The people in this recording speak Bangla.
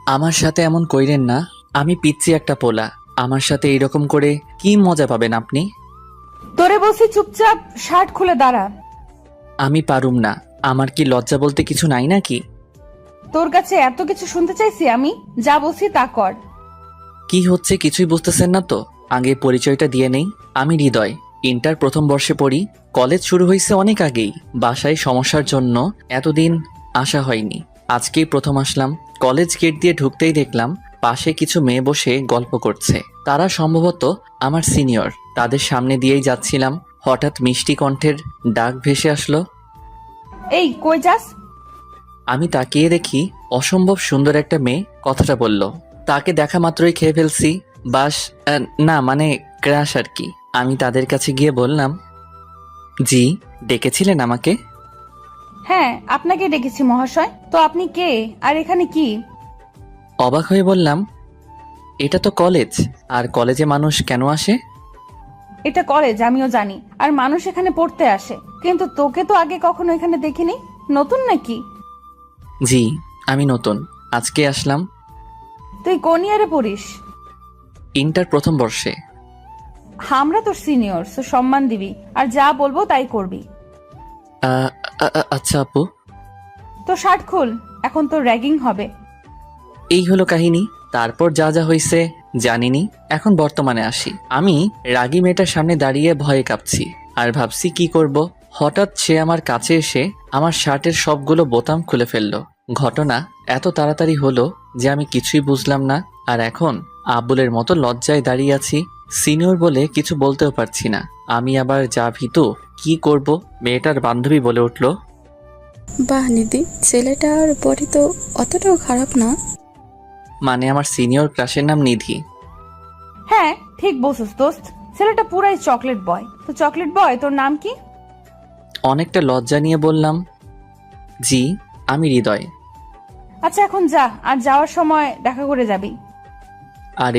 আমার সাথে এমন কইরেন না। আমি পিচ্ছি একটা পোলা। আমার সাথে এরকম করে কি মজা পাবেন আপনি? তোরে বলছি চুপচাপ শার্ট খুলে দাঁড়া। আমি পারুম না। আমার কি লজ্জা বলতে কিছু নাই নাকি? তোর কাছে এত কিছু শুনতে চাইছি আমি? যা বলছি তা কর। কি হচ্ছে কিছুই বুঝতেছেন না তো? আগে পরিচয়টা দিয়ে নেই। আমি হৃদয়। ইন্টার প্রথম বর্ষে পড়ি। কলেজ শুরু হয়েছে অনেক আগেই। বাসায় সমস্যার জন্য এতদিন আসা হয়নি। আজকেই প্রথম আসলাম। কলেজ গেট দিয়ে ঢুকতেই দেখলাম পাশে কিছু মেয়ে বসে গল্প করছে। তারা সম্ভবত আমার সিনিয়র। তাদের সামনে দিয়েই যাচ্ছিলাম, হঠাৎ মিষ্টি কণ্ঠের ডাক ভেসে আসলো। এই কই যাস? আমি তাকিয়ে দেখি অসম্ভব সুন্দর একটা মেয়ে কথাটা বলল। তাকে দেখা মাত্রই খেয়ে ফেলছি। বাস না মানে ক্রাশ আর কি। আমি তাদের কাছে গিয়ে বললাম, জি, ডেকেছিলেন আমাকে? হ্যাঁ, আপনাকে ডেকেছি মহাশয়। তো আপনি কে আর এখানে কি? অবাক হয়ে বললাম, এটা তো কলেজ। আর কলেজে মানুষ কেন আসে? এটা কলেজ আমিও জানি, আর মানুষ এখানে পড়তে আসে, কিন্তু তোকে তো আগে কখনো এখানে দেখিনি। নতুন নাকি? জি, আমি নতুন। আজকে আসলাম। তুই কোন ইয়ারে পড়িস? ইন্টার প্রথম বর্ষে। আমরা তোর সিনিয়র, তো সম্মান দিবি আর যা বলবো তাই করবি। আ- আচ্ছা আপু। তো শার্ট খুল, এখন তোর র্যাগিং হবে। এই হলো কাহিনী। তারপর যা যা হয়েছে জানিনি। এখন বর্তমানে আসি। আমি রাগী মেয়েটার সামনে দাঁড়িয়ে ভয়ে কাঁপছি আর ভাবছি কি করব। হঠাৎ সে আমার কাছে এসে আমার শার্টের সবগুলো বোতাম খুলে ফেললো। ঘটনা এত তাড়াতাড়ি হলো যে আমি কিছুই বুঝলাম না। আর এখন আব্বুলের মতো লজ্জায় দাঁড়িয়ে আছি। সিনিয়র বলে কিছু বলতেও পারছি না। আমি আবার যা ভীতু, কি করব। মেয়েটার বান্ধবী বলে উঠল, বাহ নিধি, ছেলেটার বডি তো অতটাও খারাপ না। মানে আমার সিনিয়র ক্রাশের নাম নিধি। হ্যাঁ, ঠিক বলছিস দোস্ত। ছেলেটা পুরাই চকলেট বয়। তো চকলেট বয়, তোর নাম কি? অনেকটা লজ্জা নিয়ে বললাম, জি, আমি হৃদয়। আচ্ছা এখন যা, আর যাওয়ার সময় দেখা করে যাবি। আর